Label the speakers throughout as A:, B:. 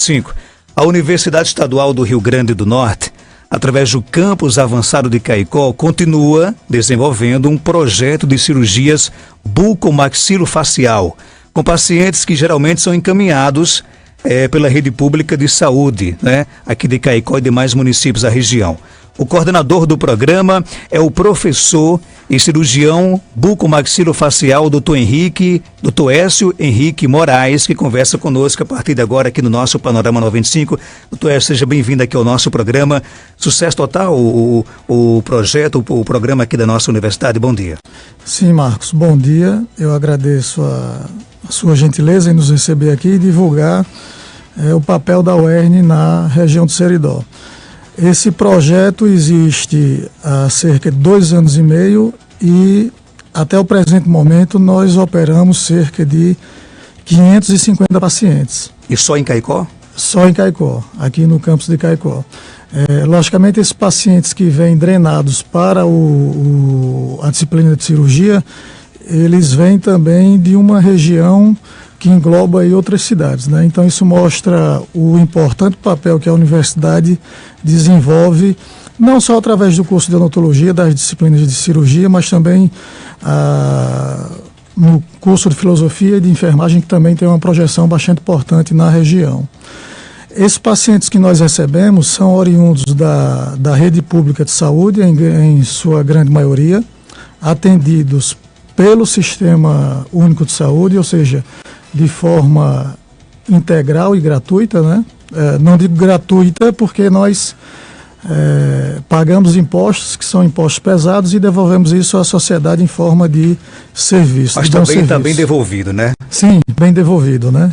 A: 95. A Universidade Estadual do Rio Grande do Norte, através do campus avançado de Caicó, continua desenvolvendo um projeto de cirurgias bucomaxilofacial, com pacientes que geralmente são encaminhados pela rede pública de saúde, né, aqui de Caicó e demais municípios da região. O coordenador do programa é o professor e cirurgião bucomaxilofacial Dr. Écio Henrique Moraes, que conversa conosco a partir de agora aqui no nosso Panorama 95. Dr. Écio, seja bem-vindo aqui ao nosso programa. Sucesso total o projeto, o programa aqui da nossa universidade. Bom dia.
B: Sim, Marcos, bom dia. Eu agradeço a sua gentileza em nos receber aqui e divulgar o papel da UERN na região do Seridó. Esse projeto existe há cerca de 2 anos e meio e até o presente momento nós operamos cerca de 550 pacientes.
A: E só em Caicó?
B: Só em Caicó, aqui no campus de Caicó. Logicamente, esses pacientes que vêm drenados para a disciplina de cirurgia, eles vêm também de uma região que engloba aí outras cidades, né? Então isso mostra o importante papel que a universidade desenvolve, não só através do curso de odontologia, das disciplinas de cirurgia, mas também no curso de filosofia e de enfermagem, que também tem uma projeção bastante importante na região. Esses pacientes que nós recebemos são oriundos da rede pública de saúde, em sua grande maioria, atendidos pelo Sistema Único de Saúde, ou seja, de forma integral e gratuita, né? Não digo gratuita porque nós pagamos impostos, que são impostos pesados, e devolvemos isso à sociedade em forma de serviço.
A: Mas também está bem devolvido, né?
B: Sim, bem devolvido, né?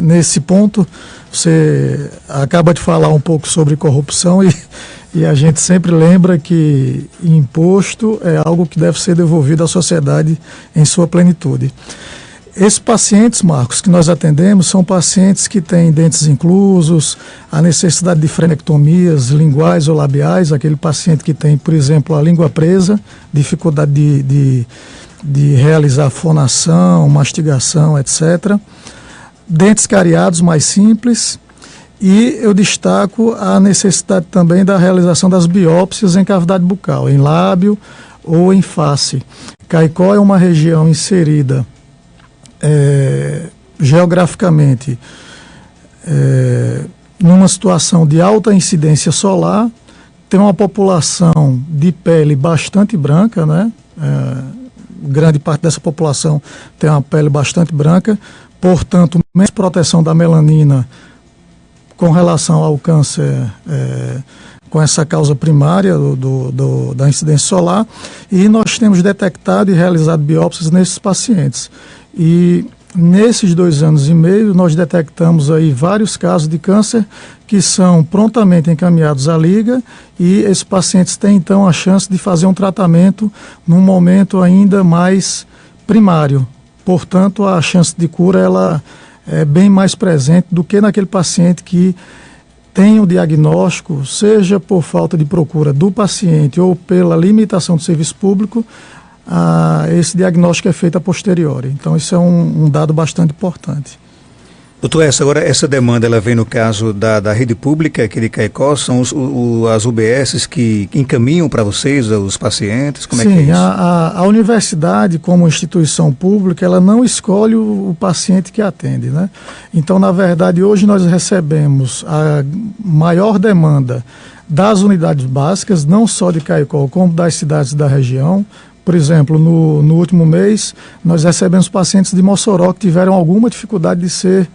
B: Nesse ponto, você acaba de falar um pouco sobre corrupção e a gente sempre lembra que imposto é algo que deve ser devolvido à sociedade em sua plenitude. Esses pacientes, Marcos, que nós atendemos, são pacientes que têm dentes inclusos, a necessidade de frenectomias linguais ou labiais, aquele paciente que tem, por exemplo, a língua presa, dificuldade de realizar fonação, mastigação, etc. Dentes cariados mais simples, e eu destaco a necessidade também da realização das biópsias em cavidade bucal, em lábio ou em face. Caicó é uma região inserida geograficamente numa situação de alta incidência solar, tem uma população de pele bastante branca, né? Grande parte dessa população tem uma pele bastante branca, portanto, menos proteção da melanina com relação ao câncer, com essa causa primária da incidência solar, e nós temos detectado e realizado biópsias nesses pacientes. E nesses 2 anos e meio nós detectamos aí vários casos de câncer que são prontamente encaminhados à liga, e esses pacientes têm então a chance de fazer um tratamento num momento ainda mais primário. Portanto, a chance de cura ela é bem mais presente do que naquele paciente que tem o diagnóstico, seja por falta de procura do paciente ou pela limitação do serviço público. Esse diagnóstico é feito a posteriori. Então, isso é um dado bastante importante.
A: Doutor Écio, agora essa demanda ela vem no caso da rede pública aqui de Caicó, são as UBSs que encaminham para vocês os pacientes? Como é que é isso? Sim,
B: a universidade, como instituição pública, ela não escolhe o paciente que atende, né? Então, na verdade, hoje nós recebemos a maior demanda das unidades básicas, não só de Caicó, como das cidades da região. Por exemplo, no último mês, nós recebemos pacientes de Mossoró que tiveram alguma dificuldade de ser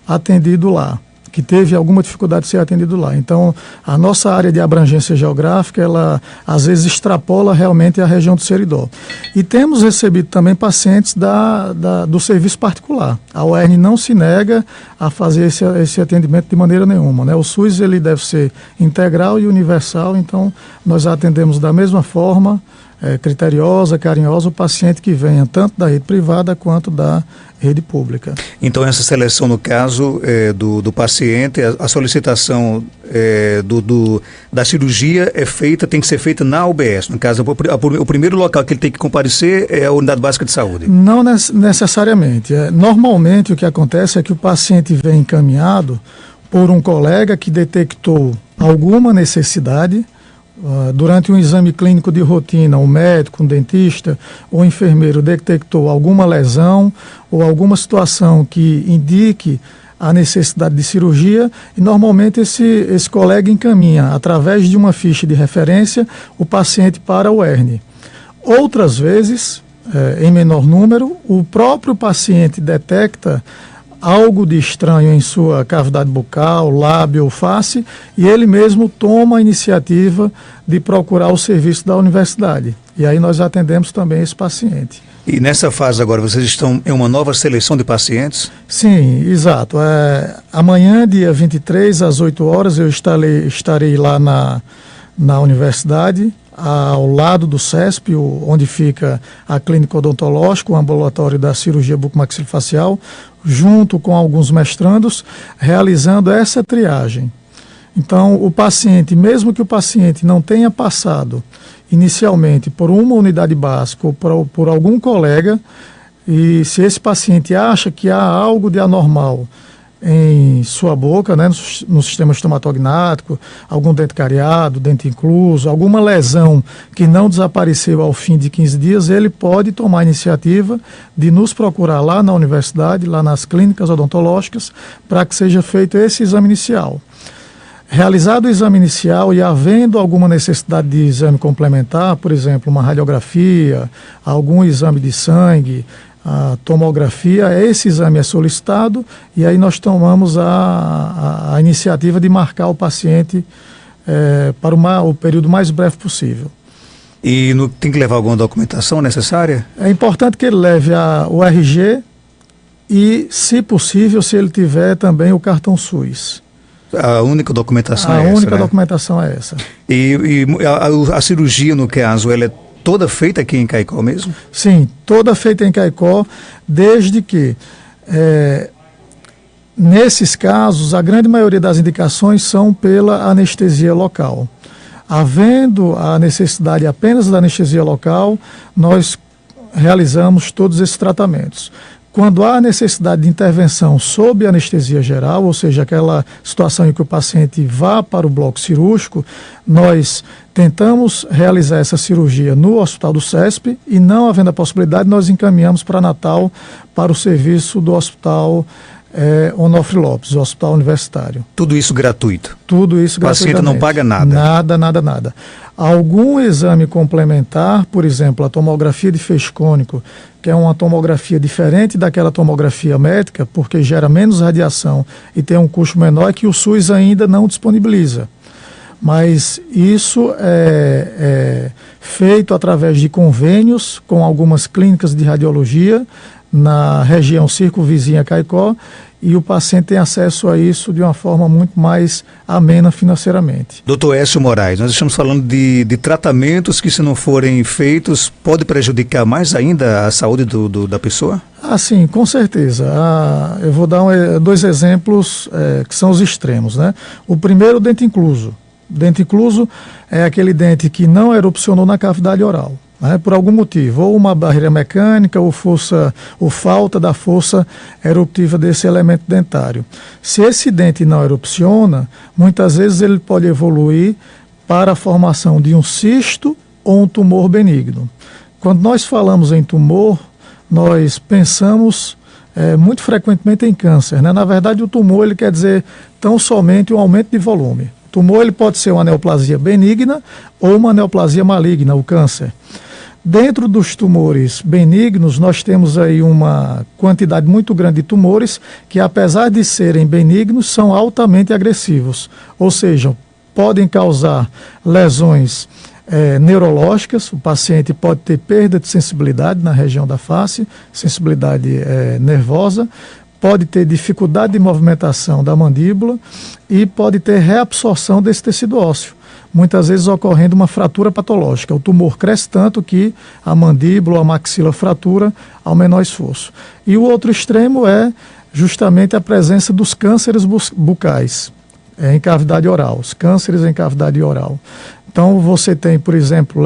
B: atendido lá, que teve alguma dificuldade de ser atendido lá. Então, a nossa área de abrangência geográfica, ela às vezes extrapola realmente a região do Seridó. E temos recebido também pacientes do serviço particular. A UERN não se nega a fazer esse atendimento de maneira nenhuma, né? O SUS ele deve ser integral e universal, então nós atendemos da mesma forma, criteriosa, carinhosa, o paciente que venha tanto da rede privada quanto da rede pública.
A: Então essa seleção, no caso do paciente, a solicitação da cirurgia tem que ser feita na UBS. No caso, o primeiro local que ele tem que comparecer é a unidade básica de saúde.
B: Não necessariamente. Normalmente o que acontece é que o paciente vem encaminhado por um colega que detectou alguma necessidade. Durante um exame clínico de rotina, o médico, um dentista ou enfermeiro detectou alguma lesão ou alguma situação que indique a necessidade de cirurgia, e normalmente esse colega encaminha, através de uma ficha de referência, o paciente para o hernie. Outras vezes, em menor número, o próprio paciente detecta algo de estranho em sua cavidade bucal, lábio ou face, e ele mesmo toma a iniciativa de procurar o serviço da universidade. E aí nós atendemos também esse paciente.
A: E nessa fase agora, vocês estão em uma nova seleção de pacientes?
B: Sim, exato. Amanhã, dia 23, às 8 horas, eu estarei lá na universidade, ao lado do CESP, onde fica a clínica odontológica, o ambulatório da cirurgia bucomaxilofacial, junto com alguns mestrandos, realizando essa triagem. Então, o paciente, mesmo que o paciente não tenha passado inicialmente por uma unidade básica ou por algum colega, e se esse paciente acha que há algo de anormal em sua boca, né, no sistema estomatognático, algum dente cariado, dente incluso, alguma lesão que não desapareceu ao fim de 15 dias, ele pode tomar a iniciativa de nos procurar lá na universidade, lá nas clínicas odontológicas, para que seja feito esse exame inicial. Realizado o exame inicial e havendo alguma necessidade de exame complementar, por exemplo, uma radiografia, algum exame de sangue, a tomografia, esse exame é solicitado e aí nós tomamos a iniciativa de marcar o paciente para o período mais breve possível.
A: E tem que levar alguma documentação necessária?
B: É importante que ele leve o RG e, se possível, se ele tiver também o cartão SUS.
A: A única documentação é essa,
B: A única
A: né?
B: documentação é essa.
A: E a cirurgia, no caso, ela é toda feita aqui em Caicó mesmo?
B: Sim, toda feita em Caicó, desde que, nesses casos, a grande maioria das indicações são pela anestesia local. Havendo a necessidade apenas da anestesia local, nós realizamos todos esses tratamentos. Quando há necessidade de intervenção sob anestesia geral, ou seja, aquela situação em que o paciente vá para o bloco cirúrgico, nós tentamos realizar essa cirurgia no Hospital do CESP e, não havendo a possibilidade, nós encaminhamos para Natal para o serviço do Hospital Onofre Lopes, o Hospital Universitário.
A: Tudo isso gratuito?
B: Tudo isso gratuitamente.
A: O paciente não paga nada?
B: Nada. Algum exame complementar, por exemplo, a tomografia de feixe cônico, que é uma tomografia diferente daquela tomografia médica, porque gera menos radiação e tem um custo menor, que o SUS ainda não disponibiliza. Mas isso é feito através de convênios com algumas clínicas de radiologia na região circunvizinha Caicó, e o paciente tem acesso a isso de uma forma muito mais amena financeiramente.
A: Dr. Écio Moraes, nós estamos falando de tratamentos que, se não forem feitos, pode prejudicar mais ainda a saúde da pessoa?
B: Sim, com certeza. Eu vou dar dois exemplos que são os extremos, né? O primeiro, o dente incluso. Dente incluso é aquele dente que não erupcionou na cavidade oral, né, por algum motivo, ou uma barreira mecânica, ou falta da força eruptiva desse elemento dentário. Se esse dente não erupciona, muitas vezes ele pode evoluir para a formação de um cisto ou um tumor benigno. Quando nós falamos em tumor, nós pensamos muito frequentemente em câncer, né? Na verdade, o tumor ele quer dizer tão somente um aumento de volume. O tumor ele pode ser uma neoplasia benigna ou uma neoplasia maligna, o câncer. Dentro dos tumores benignos, nós temos aí uma quantidade muito grande de tumores que, apesar de serem benignos, são altamente agressivos. Ou seja, podem causar lesões neurológicas, o paciente pode ter perda de sensibilidade na região da face, sensibilidade nervosa, pode ter dificuldade de movimentação da mandíbula e pode ter reabsorção desse tecido ósseo, muitas vezes ocorrendo uma fratura patológica. O tumor cresce tanto que a mandíbula ou a maxila fratura ao menor esforço. E o outro extremo é justamente a presença dos cânceres bucais em cavidade oral, os cânceres em cavidade oral. Então você tem, por exemplo,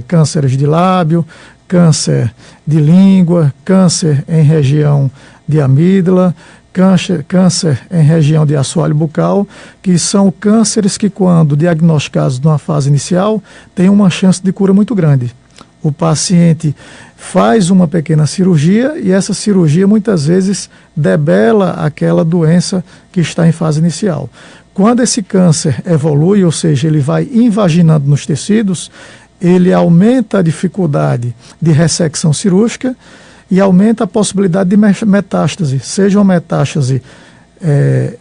B: cânceres de lábio, câncer de língua, câncer em região de amígdala, câncer em região de assoalho bucal, que são cânceres que, quando diagnosticados numa fase inicial, têm uma chance de cura muito grande. O paciente faz uma pequena cirurgia e essa cirurgia muitas vezes debela aquela doença que está em fase inicial. Quando esse câncer evolui, ou seja, ele vai invaginando nos tecidos, ele aumenta a dificuldade de ressecção cirúrgica e aumenta a possibilidade de metástase, seja uma metástase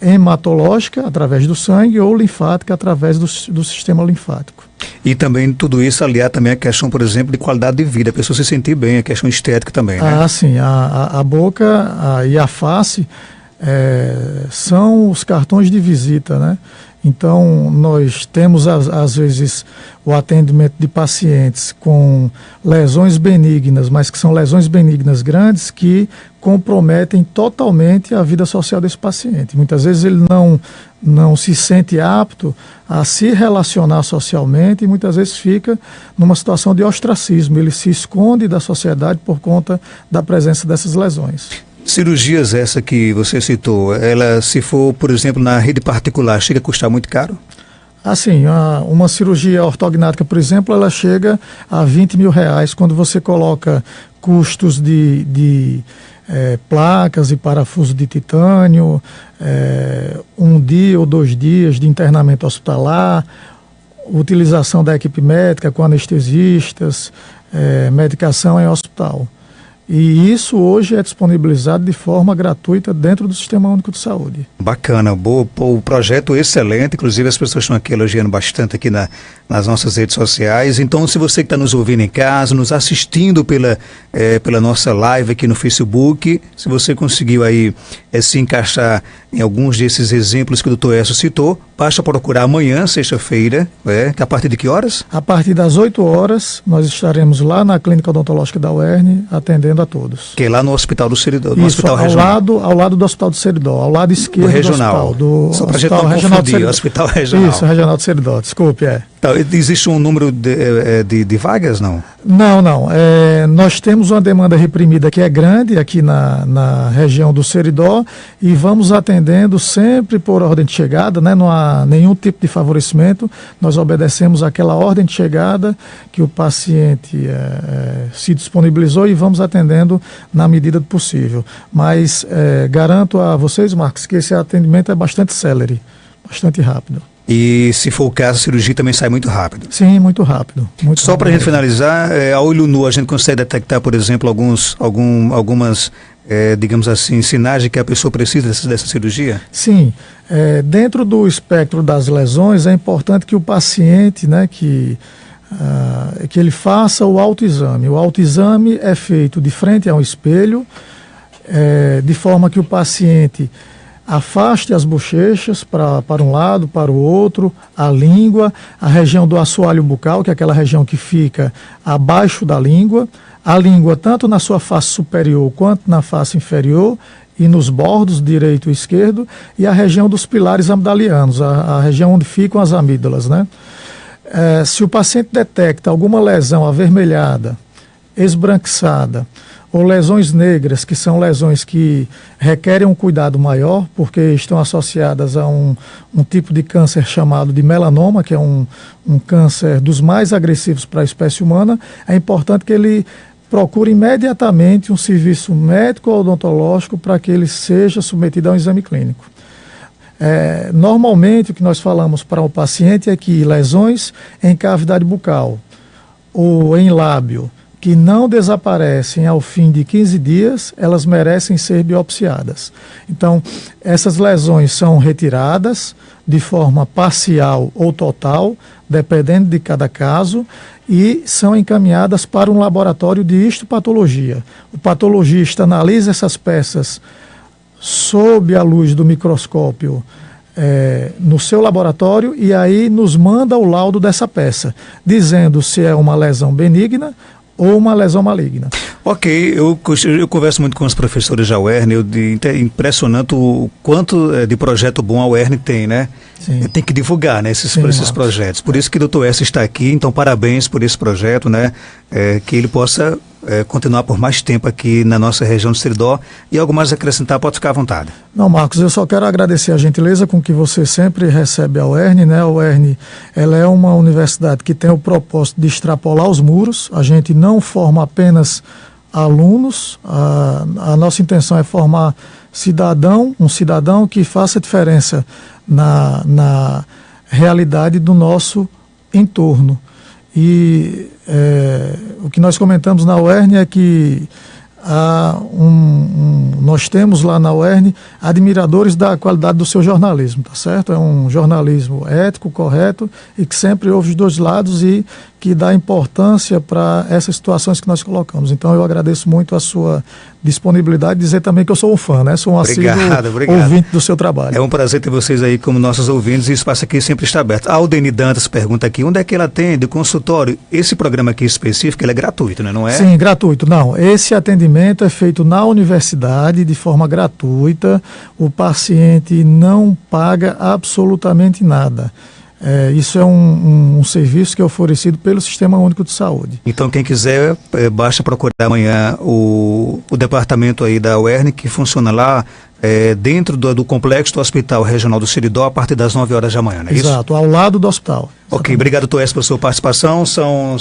B: hematológica, através do sangue, ou linfática, através do sistema linfático.
A: E também tudo isso aliar também a questão, por exemplo, de qualidade de vida, a pessoa se sentir bem, a questão estética também, né?
B: Ah, sim, a boca e a face são os cartões de visita, né? Então, nós temos, às vezes, o atendimento de pacientes com lesões benignas, mas que são lesões benignas grandes que comprometem totalmente a vida social desse paciente. Muitas vezes ele não se sente apto a se relacionar socialmente e muitas vezes fica numa situação de ostracismo. Ele se esconde da sociedade por conta da presença dessas lesões.
A: Cirurgias essa que você citou, ela, se for, por exemplo, na rede particular, chega a custar muito caro?
B: Assim, uma cirurgia ortognática, por exemplo, ela chega a R$20 mil, quando você coloca custos de placas e parafuso de titânio, 1 dia ou 2 dias de internamento hospitalar, utilização da equipe médica com anestesistas, medicação em hospital. E isso hoje é disponibilizado de forma gratuita dentro do Sistema Único de Saúde.
A: Bacana, o projeto excelente, inclusive as pessoas estão aqui elogiando bastante aqui nas nossas redes sociais. Então, se você que está nos ouvindo em casa, nos assistindo pela nossa live aqui no Facebook, se você conseguiu aí se encaixar em alguns desses exemplos que o Dr. Écio citou, basta procurar amanhã, sexta-feira, que a partir de que horas?
B: A partir das 8 horas, nós estaremos lá na Clínica Odontológica da UERN, atendendo a todos.
A: Que é lá no Hospital do Seridó,
B: no Hospital Regional. Ao lado do Hospital do Seridó, ao lado esquerdo do Hospital.
A: Só para a gente não confundir, Hospital Regional.
B: Isso, Regional do Seridó, desculpe,
A: Então, existe um número de vagas, não?
B: Não. Nós temos uma demanda reprimida que é grande aqui na região do Seridó e vamos atendendo sempre por ordem de chegada, né? Não há nenhum tipo de favorecimento, nós obedecemos aquela ordem de chegada que o paciente se disponibilizou e vamos atendendo na medida do possível. Mas garanto a vocês, Marcos, que esse atendimento é bastante célere, bastante rápido.
A: E se for o caso, a cirurgia também sai muito rápido?
B: Sim, muito rápido.
A: Só para a gente finalizar, a olho nu a gente consegue detectar, por exemplo, algumas, digamos assim, sinais de que a pessoa precisa dessa cirurgia?
B: Sim. Dentro do espectro das lesões, é importante que o paciente, né, que ele faça o autoexame. O autoexame é feito de frente a um espelho, de forma que o paciente afaste as bochechas para um lado, para o outro, a língua, a região do assoalho bucal, que é aquela região que fica abaixo da língua, a língua tanto na sua face superior quanto na face inferior e nos bordos direito e esquerdo, e a região dos pilares amidalianos, a região onde ficam as amígdalas, né? Se o paciente detecta alguma lesão avermelhada, esbranquiçada, ou lesões negras, que são lesões que requerem um cuidado maior, porque estão associadas a um tipo de câncer chamado de melanoma, que é um câncer dos mais agressivos para a espécie humana, é importante que ele procure imediatamente um serviço médico ou odontológico para que ele seja submetido a um exame clínico. Normalmente, o que nós falamos para o paciente é que lesões em cavidade bucal ou em lábio, que não desaparecem ao fim de 15 dias, elas merecem ser biopsiadas. Então, essas lesões são retiradas de forma parcial ou total, dependendo de cada caso, e são encaminhadas para um laboratório de histopatologia. O patologista analisa essas peças sob a luz do microscópio no seu laboratório e aí nos manda o laudo dessa peça, dizendo se é uma lesão benigna ou uma lesão maligna.
A: Ok, eu converso muito com os professores da UERN, impressionante o quanto de projeto bom a UERN tem, né?
B: Sim.
A: tem que divulgar, né, esses
B: Marcos.
A: projetos. Por isso que o Dr. S está aqui, então parabéns por esse projeto, né, que ele possa continuar por mais tempo aqui na nossa região de Seridó. E algo mais a acrescentar, pode ficar à vontade.
B: Não, Marcos, eu só quero agradecer a gentileza com que você sempre recebe a UERN, né? A UERN, ela é uma universidade que tem o propósito de extrapolar os muros. A gente não forma apenas alunos, a nossa intenção é formar um cidadão que faça diferença na realidade do nosso entorno. E o que nós comentamos na UERN é que nós temos lá na UERN admiradores da qualidade do seu jornalismo, tá certo? É um jornalismo ético, correto e que sempre ouve os dois lados e que dá importância para essas situações que nós colocamos. Então eu agradeço muito a sua disponibilidade, dizer também que eu sou um fã, né? Sou um assíduo ouvinte do seu trabalho.
A: É um prazer ter vocês aí como nossos ouvintes e o espaço aqui sempre está aberto. A Aldeni Dantas pergunta aqui, onde é que ela atende o consultório? Esse programa aqui específico, ele é gratuito, né? Não é?
B: Sim, gratuito. Não, esse atendimento é feito na universidade de forma gratuita, o paciente não paga absolutamente nada. Isso é um serviço que é oferecido pelo Sistema Único de Saúde.
A: Então, quem quiser, basta procurar amanhã o departamento aí da UERN, que funciona lá dentro do complexo do Hospital Regional do Seridó, a partir das 9 horas da manhã, não é isso?
B: Exato, ao lado do hospital.
A: Ok, obrigado, Dr. S, pela sua participação. São